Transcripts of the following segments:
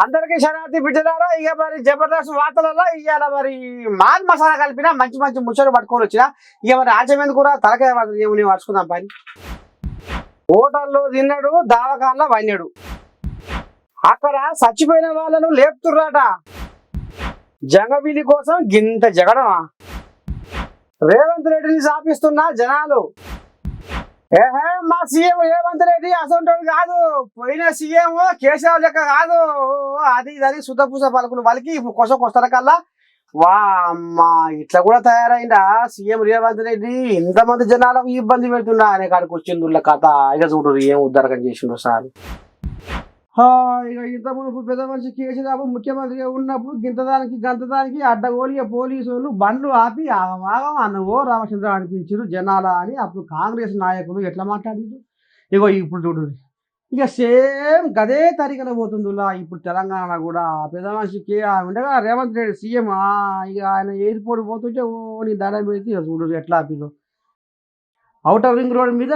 అందరికీ శరణార్థి బిడ్డలారా. ఇక మరి జబర్దస్త్ వార్తలలో ఇవాళ మరి మాల్ మసాలా కలిపిన మంచి మంచి ముచ్చట్లు పట్టుకొని వచ్చిన. ఇక మరి ఆచమేందుకు కూడా తలకాయ ఏముని పరుచుకుందాం పని. హోటల్లో తిన్నాడు, దావకాన్లో వన్నాడు. అక్కడ చచ్చిపోయిన వాళ్ళను లేపుతుర్రాట. జంగబిలి కోసం గింత జగడమా? రేవంత్ రెడ్డిని శాపిస్తున్న జనాలు. ఏహే మా సీఎం రేవంత్ రెడ్డి అసొంటోడు కాదు, పోయిన సీఎం కేసీఆర్ లెక్క కాదు. అది శుద్ధపూస పలుకులు వాళ్ళకి ఇప్పుడు కొసకొస్తార కల్లా వా అమ్మా ఇట్లా కూడా తయారైందా సీఎం రేవంత్ రెడ్డి? ఇంతమంది జనాలకు ఇబ్బంది పెడుతున్నా అనే కాడికి వచ్చింది కథ. ఇక చూడు ఏం ఉద్ధరకం చేసిండు సార్. ఇక ఇంత మునుపు పెద్ద మనిషి కేసీఆర్ ముఖ్యమంత్రిగా ఉన్నప్పుడు గింతదానికి గంతదానికి అడ్డగోలిగా పోలీసు వాళ్ళు బండ్లు ఆపి ఆగమాగం అన్నవో రామచంద్ర అనిపించారు జనాల అని అప్పుడు కాంగ్రెస్ నాయకులు ఎట్లా మాట్లాడారు. ఇగో ఇప్పుడు చూడు ఇక సేమ్ గదే తరికన పోతుందిలా. ఇప్పుడు తెలంగాణ కూడా పెద్ద మనిషికి ఉండగా రేవంత్ రెడ్డి సీఎం ఇక ఆయన ఎయిర్పోర్ట్ పోతుంటే ఓ నీ దండం పెడితే ఇక చూడు ఎట్లా ఆపిలో. ఔటర్ రింగ్ రోడ్ మీద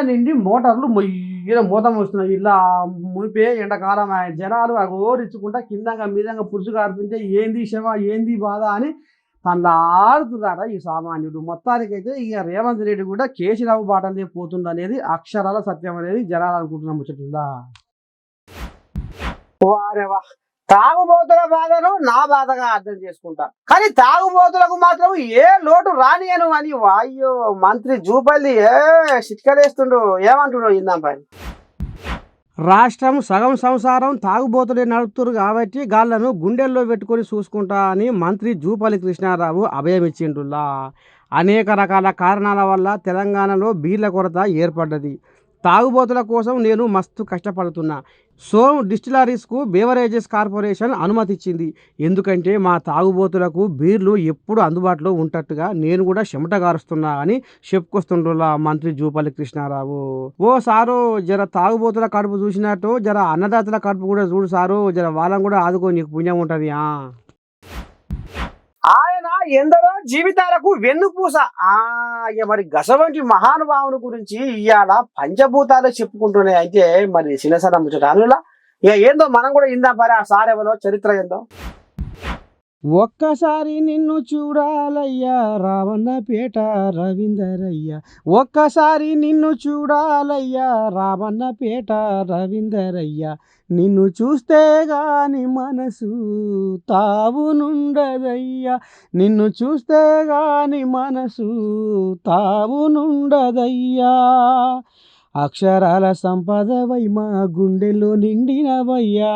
నిండి మోటార్లు మొయ్యిన మూతం వస్తున్నాయి. ఇలా మునిపే ఎండాకాలం జనాలు అగోరించుకుంటా కిందంగా మీదంగా పురుషు కార్పితే ఏంది శవ ఏంది బాధ అని తనలా ఆడుతున్నారా ఈ సామాన్యుడు. మొత్తానికైతే ఇక రేవంత్ రెడ్డి కూడా కేసీరావు బాటలే పోతుంది అనేది అక్షరాల సత్యం అనేది జనాలు అనుకుంటున్నాం ముచ్చట్లా. వారేవా తాగుబోతుల బాధను నా బాధగా అర్థం చేసుకుంటా, కానీ తాగుబోతులకు మాత్రం ఏ లోటు రానియను అని వాయ్యో మంత్రి జూపల్లి చిట్కలేస్తుండు. ఏమంటుండో ఇందాం పని. రాష్ట్రం సగం సంసారం తాగుబోతులే నడుపుతురు కాబట్టి గాళ్లను గుండెల్లో పెట్టుకొని చూసుకుంటా అని మంత్రి జూపల్లి కృష్ణారావు అభయమిచ్చిండులా. అనేక రకాల కారణాల వల్ల తెలంగాణలో బీర్ల కొరత ఏర్పడ్డది. తాగుబోతుల కోసం నేను మస్తు కష్టపడుతున్నా. సోమ్ డిస్టిలరీస్కు బేవరేజెస్ కార్పొరేషన్ అనుమతి ఇచ్చింది. ఎందుకంటే మా తాగుబోతులకు బీర్లు ఎప్పుడు అందుబాటులో ఉంటట్టుగా నేను కూడా చెమటగారుస్తున్నా అని చెప్పుకొస్తుండ్రులా మంత్రి జూపల్లి కృష్ణారావు. ఓ సారు జర తాగుబోతుల కడుపు చూసినట్టు జర అన్నదాతల కడుపు కూడా చూడు సారు, జర వాళ్ళని కూడా ఆదుకో, నీకు పుణ్యం ఉంటుంది. ఆయన ఎందరో జీవితాలకు వెన్నుపూస. మరి గసవంటి మహానుభావుని గురించి ఇవాళ పంచభూతాలు చెప్పుకుంటున్నాయి. అయితే మరి చిన్నసన్న ముచ్చట అందులో ఇక ఏందో మనం కూడా ఇందా పరి ఆ సారెవలో చరిత్ర ఏందో. ఒక్కసారి నిన్ను చూడాలయ్యా రావన్నపేట రవీందరయ్య, ఒక్కసారి నిన్ను చూడాలయ్యా రావన్నపేట రవీందరయ్య, నిన్ను చూస్తే గాని మనసు తావునుండదయ్యా, నిన్ను చూస్తే గాని మనసు తావునుండదయ్యా, అక్షరాల సంపదవై మా గుండెల్లో నిండినవయ్యా,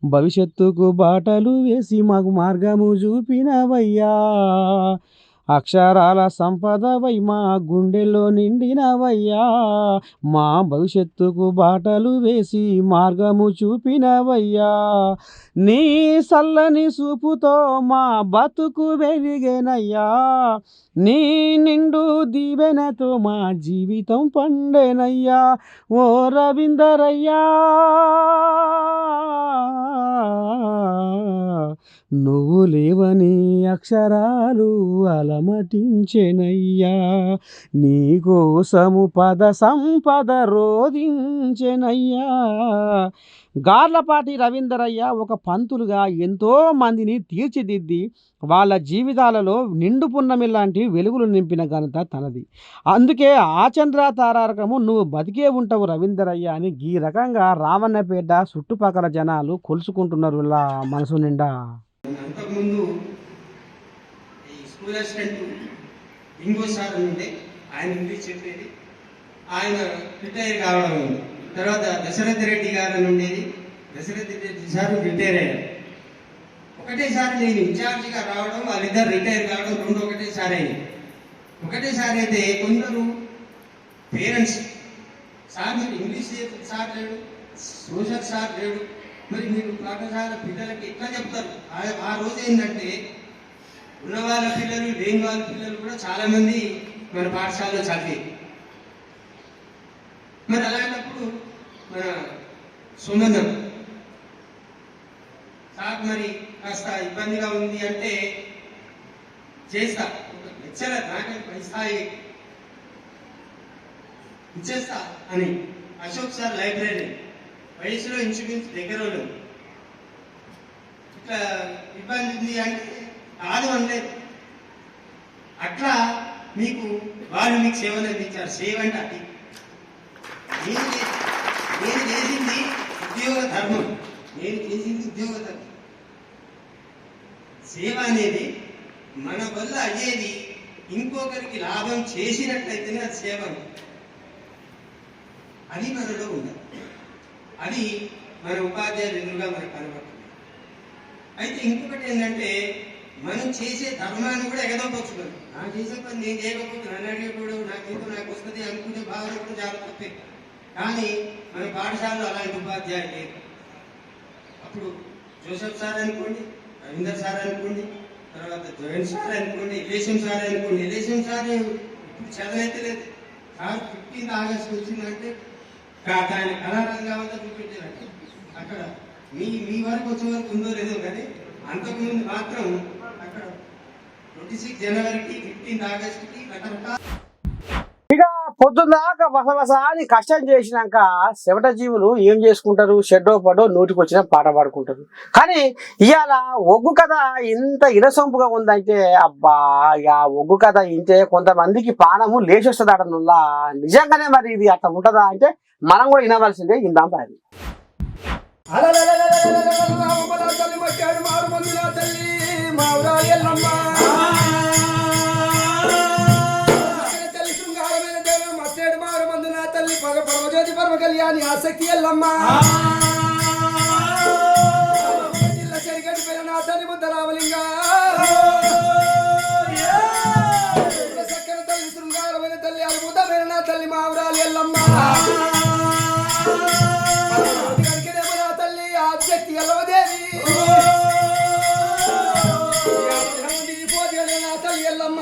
భవిష్యత్తుకు బాటలు వేసి మాకు మార్గము చూపినవయ్యా, అక్షరాల సంపదవై మా గుండెల్లో నిండినవయ్యా, మా భవిష్యత్తుకు బాటలు వేసి మార్గము చూపినవయ్యా, నీ సల్లని చూపుతో మా బతుకు వెలిగేనయ్యా, నీ నిండు దీవెనతో మా జీవితం పండేనయ్యా, ఓ రవీందరయ్యా, నువ్వు లేవని అక్షరాలు అలమటించెనయ్యా, నీకోసము పద సంపద రోధించెనయ్యా. గార్లపాటి రవీందరయ్య ఒక పంతులుగా ఎంతో మందిని తీర్చిదిద్ది వాళ్ళ జీవితాలలో నిండు పున్నమి లాంటి వెలుగులు నింపిన ఘనత తనది. అందుకే ఆచంద్ర తారారకము నువ్వు బతికే ఉంటావు రవీందరయ్య అని ఈ రకంగా రావన్నపేట చుట్టుపక్కల జనాలు కొలుసుకుంటున్నారు ఇలా మనసు నిండా. అంతకుముందు ఈ స్కూల్ అసిస్టెంట్ ఇంకోసారి ఉండే ఆయన ఇంగ్లీష్ చెప్పేది, ఆయన రిటైర్ కావడం ఉంది. తర్వాత దశరథ్ రెడ్డి గారు ఉండేది, దశరథ్ రెడ్డి సార్ రిటైర్ అయ్యారు. ఒకటేసారి నేను ఇన్ఛార్జిగా రావడం, వాళ్ళిద్దరు రిటైర్ కావడం రెండు ఒకటేసారి అయింది. ఒకటేసారి అయితే కొందరు పేరెంట్స్ సార్ మీరు ఇంగ్లీష్ సార్ లేడు, సోషల్ సార్ లేడు, మరి మీరు పాఠశాల పిల్లలకి ఎట్లా చెప్తారు? ఆ రోజు ఏంటంటే ఉన్న వాళ్ళ పిల్లలు లేని వాళ్ళ పిల్లలు కూడా చాలా మంది మన పాఠశాలలో చదివి, మరి అలాంటప్పుడు మన సుమందం సార్ మరి కాస్త ఇబ్బందిగా ఉంది అంటే చేస్తా, ఒక లెక్చరర్ నాకే పై స్థాయి ఇచ్చేస్తా అని అశోక్ సార్ లైబ్రరీ వయసులో ఇన్సూరెన్స్ దగ్గర వాళ్ళు ఇట్లా ఇబ్బంది ఉంది అంటే కాదు అనలేదు. అట్లా మీకు వాళ్ళు మీకు సేవలు అందించారు. సేవ అంటే అది నేను చేసింది ఉద్యోగ ధర్మం, నేను చేసింది ఉద్యోగ ధర్మం. సేవ అనేది మన వల్ల అయ్యేది ఇంకొకరికి లాభం చేసినట్లయితేనే అది సేవ. అది మనలో ఉండాలి. అది మన ఉపాధ్యాయులు ఎదురుగా మనకు కనబడుతుంది. అయితే ఇంకొకటి ఏంటంటే మనం చేసే ధర్మాన్ని కూడా ఎగదొప్పచ్చు. నాకు చేసే పని నేను చేయకపోతే నన్ను అడిగేప్పుడు నాకు వస్తుంది అనుకునే భావన కూడా చాలా తప్పే. కానీ మన పాఠశాలలో అలాంటి ఉపాధ్యాయులు లేరు. అప్పుడు జోసెఫ్ సార్ అనుకోండి, రవీందర్ సార్ అనుకోండి, తర్వాత జోయన్ సార్ అనుకోండి, ఇలేశం సార్ అనుకోండి. ఇలేశం సార్ ఇప్పుడు చదవైతే లేదు. సార్ 15th ఆగస్టు వచ్చిందంటే ఆయన కళారంగా అంతా చూపించారంటే అక్కడ మీ వరకు వచ్చే వరకు ఉందో లేదో కానీ అంతకుముందు మాత్రం అక్కడ 26 జనవరికి 15th ఆగస్టుకి రకరకాల ఇక పొద్దున్నాక బసబస అని కష్టం చేసినాక చెమట జీవులు ఏం చేసుకుంటారు? షెడ్డో పడో నోటికి వచ్చిన పాట పాడుకుంటారు. కానీ ఇవాళ ఒగ్గు కథ ఇంత ఇనసొంపుగా ఉందంటే అబ్బా, ఇక ఒగ్గు కథ ఇంటే కొంతమందికి పానము లేచొస్తుంది అటనుల్లా. నిజంగానే మరి ఇది అట్లా ఉంటుందా అంటే మనం కూడా వినవలసిందే. ఇందాం అది పరమజ్యోతి పరమ కళ్యాణి ఆసక్తి ఎల్లమ్మ జిల్లా చెరిగడి పేరు నా తల్లి బుద్ధ రామలింగ చక్కర తల్లి శృంగారమైన తల్లి అద్భుతమైన నా తల్లి మావురాలి ఎల్లమ్మ నా తల్లి ఆసక్తి ఎల్లవదేవి పోతే నా తల్లి ఎల్లమ్మ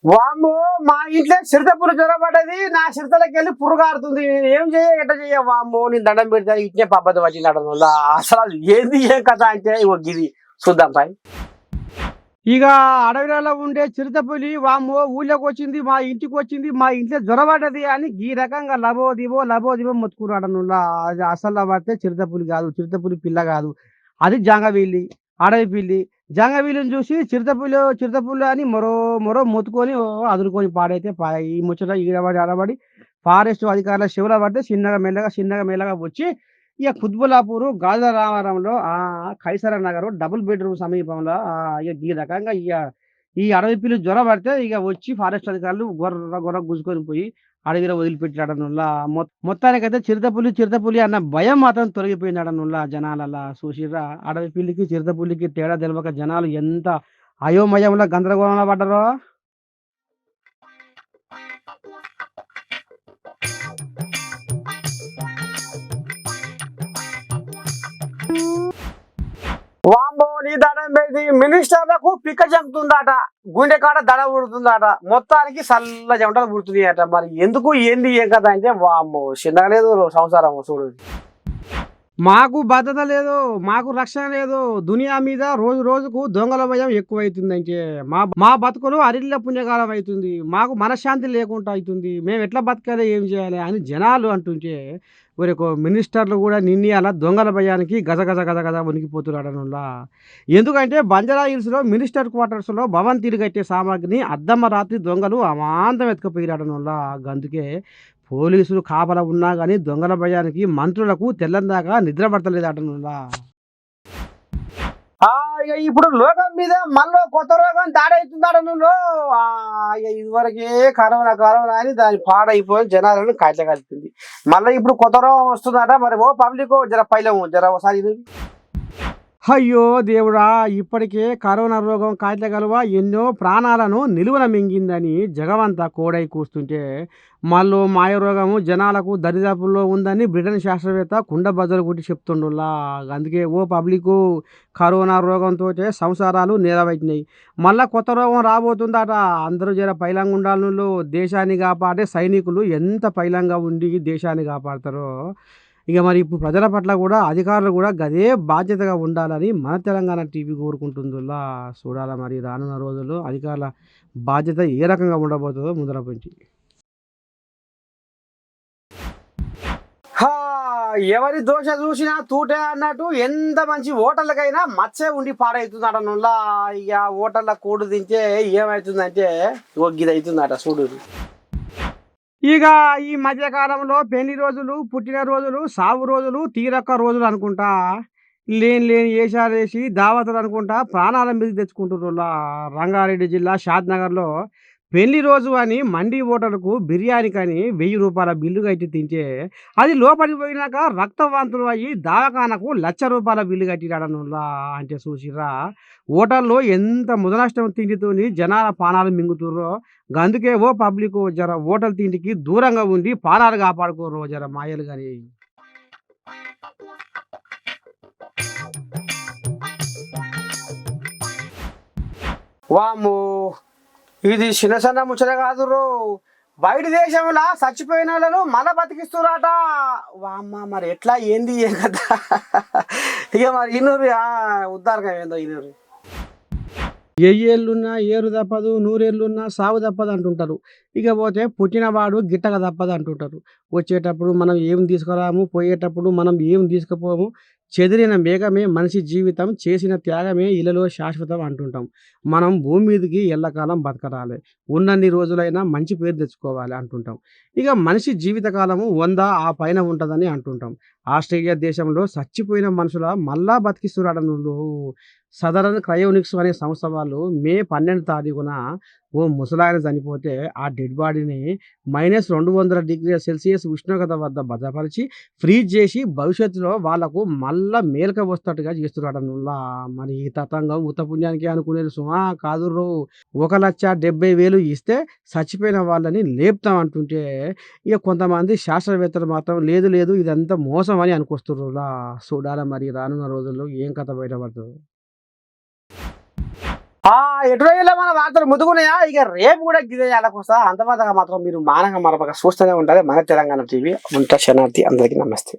వాము మా ఇంట్లో చిరుత పురుగు జ్వరపడ్డది. నా చిరుతలకి వెళ్ళి పురుగాడుతుంది. నేను ఏం ఎట్ట చెయ్య వాము, నేను దండం పెడతా ఇట్నే పబ్బతి వచ్చింది అడడం వల్ల. అసలు అది ఏంది ఏం కథ అంటే గిది చూద్దాం పై. ఇక అడవిలో ఉండే చిరుతపులి వాము ఊళ్ళోకి వచ్చింది, మా ఇంటికి వచ్చింది, మా ఇంట్లో జ్వరపడ్డది అని ఈ రకంగా లబోదివో మొత్తుకున్నాడు. అది అసలు పడితే చిరుతపులి కాదు, చిరుతపులి పిల్ల కాదు, అది జంగవీల్లి, అడవి పిల్లి. జంగవీళ్ళని చూసి చిరుతపులి అని మరో మొత్తుకొని అదురుకొని పాడైతే ఈ ముచ్చట ఈడబడి ఫారెస్ట్ అధికారుల శివుల పడితే చిన్నగా మెల్లగా వచ్చి ఇక కుత్బులాపూర్ గాజుల రామారంలో ఖైసర నగర్ డబుల్ బెడ్రూమ్ సమీపంలో ఇక ఈ రకంగా ఈ అడవి పిల్లి జ్వరం పడితే ఇక వచ్చి ఫారెస్ట్ అధికారులు గొర్ర గుంజుకొని పోయి అడవిలో వదిలిపెట్టాడనుల్లా. మొత్తానికైతే చిరుతపులి అన్న భయం మాత్రం తొలగిపోయినాడనుల్లా జనాలలా. చూసిర్రా అడవి పిల్లికి చిరుతపులికి తేడా తెలవక జనాలు ఎంత అయోమయంలో గందరగోళంలో పడ్డారో. వాంబో నీ దండం పెడితే మినిస్టర్లకు పిక్క చెంపుతుందట, గుండె కాడ దడ పుడుతుందట, మొత్తానికి చల్ల చెమటలు పుడుతుంది అట. మరి ఎందుకు ఏంది ఏం కదా అంటే వాంబో చిన్నగా లేదు సంసారం చూడు. మాకు భద్రత లేదు, మాకు రక్షణ లేదు. దునియా మీద రోజు రోజుకు దొంగల భయం ఎక్కువైతుందంటే మా బతుకులు అరిల్ల పుణ్యకాలం అవుతుంది. మాకు మనశ్శాంతి లేకుండా అవుతుంది. మేము ఎట్లా బతకాలి, ఏం చేయాలి అని జనాలు అంటుంటే ఒక మినిస్టర్లు కూడా నిన్న అలా దొంగల భయానికి గజ గజ గజ గజ వణికిపోతున్నాడనులా. ఎందుకంటే బంజారా హిల్స్లో మినిస్టర్ క్వార్టర్స్లో భవంతిలు కట్టే సామాగ్రిని అద్దమ్మ రాత్రి దొంగలు అమాంతం ఎత్తుకుపోయిరాడనులా. అందుకే పోలీసులు కాపలా ఉన్నా కానీ దొంగల భయానికి మంత్రులకు తెల్లందాకా నిద్ర పడతలేదటనులా. ఇక ఇప్పుడు లోకం మీద మళ్ళీ కొత్త రోగం దాడవుతుందటనులో. ఇదివరకే కరోనా కరోనా అని దాని పాడైపోయి జనాలను కాట్ల కలిపింది. మళ్ళీ ఇప్పుడు కొత్త రోగం వస్తుందట. మరి ఓ పబ్లిక్ జర పైలము జర ఒకసారి ఇది. అయ్యో దేవుడా, ఇప్పటికే కరోనా రోగం కాట్లగలవా ఎన్నో ప్రాణాలను నిలువన మింగిందని జగమంతా కోడై కూస్తుంటే మళ్ళీ మాయ రోగము జనాలకు దరిదాపుల్లో ఉందని బ్రిటన్ శాస్త్రవేత్త కుండ బద్దలు కొట్టి చెప్తుండులా. అందుకే ఓ పబ్లిక్ కరోనా రోగంతో సంసారాలు నేలవైతున్నాయి. మళ్ళా కొత్త రోగం రాబోతుందట. అందరూ జర పైలంగా ఉండాలను. దేశాన్ని కాపాడే సైనికులు ఎంత పైలంగా ఉండి దేశాన్ని కాపాడతారో ఇక మరి ఇప్పుడు ప్రజల పట్ల కూడా అధికారులు కూడా గదే బాధ్యతగా ఉండాలని మన తెలంగాణ టీవీ కోరుకుంటుందిలా. చూడాలా మరి రానున్న రోజుల్లో అధికారుల బాధ్యత ఏ రకంగా ఉండబోతుందో ముందర నుంచి. ఎవరి దోష చూసినా తూటే అన్నట్టు ఎంత మంచి ఓటర్లకైనా మచ్చే ఉండి పాడవుతుందట నుల్లా. ఇక ఓటర్ల కూడు దించే ఏమవుతుందంటే ఇది అవుతుందట చూడు. ఇక ఈ మధ్యకాలంలో పెళ్లి రోజులు, పుట్టినరోజులు, సావు రోజులు, తీరొక్క రోజులు అనుకుంటా లేని ఏషాలు వేసి దావతులు అనుకుంటా ప్రాణాల మీద తెచ్చుకుంటున్నా. రంగారెడ్డి జిల్లా షాద్నగర్లో పెళ్లి రోజు అని మండి ఓటర్లకు బిర్యానీ కానీ 1000 రూపాయల బిల్లు కట్టి తింటే అది లోపలికి పోయినాక రక్తవాంతులు అయ్యి దవాఖానకు 1,00,000 రూపాయల బిల్లు కట్టిరాడనులా. అంటే చూసిరా ఓటర్లు ఎంత ముదనష్టం తిండితోని జనాల పానాలు మింగుతుర్రో. అందుకే ఓ పబ్లిక్ జర ఓటర్ల తిండికి దూరంగా ఉండి పానాలు కాపాడుకోరు జర మాయలు కానీ. వాము ఇది చిన్న చిన్న ముచ్చట కాదు రో. బయట దేశంలో చచ్చిపోయిన వాళ్ళను మళ్ళా బతికిస్తురాట. వామ్మ మరి ఎట్లా ఏంది ఏం కదా. ఇక మరి ఇన్నూరు ఉద్దారకం ఏందో ఇన్నూరు. ఏళ్ళున్నా ఏరు తప్పదు, 100 ఏళ్ళున్నా సాగు తప్పదు అంటుంటారు. ఇక పోతే పుట్టినవాడు గిట్టక తప్పదు అంటుంటారు. వచ్చేటప్పుడు మనం ఏం తీసుకురాము, పోయేటప్పుడు మనం ఏం తీసుకుపోము. చెదిరిన మేఘమే మనిషి జీవితం, చేసిన త్యాగమే ఇళ్ళలో శాశ్వతం అంటుంటాం. మనం భూమి మీదకి ఎల్లకాలం బతకరాలి, ఉన్నన్ని రోజులైనా మంచి పేరు తెచ్చుకోవాలి అంటుంటాం. ఇక మనిషి జీవితకాలము 100 ఆ పైన ఉంటుందని అంటుంటాం. ఆస్ట్రేలియా దేశంలో చచ్చిపోయిన మనుషుల మళ్ళా బతికిస్తున్నాడు. సదరన్ క్రయోనిక్స్ అనే సంస్థ వాళ్ళు మే 12 తారీఖున ఓ ముసలాయన చనిపోతే ఆ డెడ్ బాడీని -200°C ఉష్ణోగ్రత వద్ద భద్రపరిచి ఫ్రీజ్ చేసి భవిష్యత్తులో వాళ్లకు మళ్ళా మేలక వస్తట్టుగా చేస్తున్నాడనుల్లా. మరి ఈ తతంగం ఉత్తపుణ్యానికి అనుకునేది సుమా కాదు. 1,70,000 ఇస్తే చచ్చిపోయిన వాళ్ళని లేపుతాం అంటుంటే ఇక కొంతమంది శాస్త్రవేత్తలు మాత్రం లేదు లేదు ఇదంతా మోసం అని అనుకొస్తుర్రులా. చూడాలి మరి రానున్న రోజుల్లో ఏం కథ బయటపడుతుంది. ఎటువైనా మన వార్తలు ముదుగున్నాయా. ఇక రేపు కూడా గిదేయాలకోసా అంతమాతగా మాత్రం మీరు మానంగా మరొక చూస్తూనే ఉంటారు మన తెలంగాణ టీవీ. ఉంటా శనార్థి. అందరికీ నమస్తే.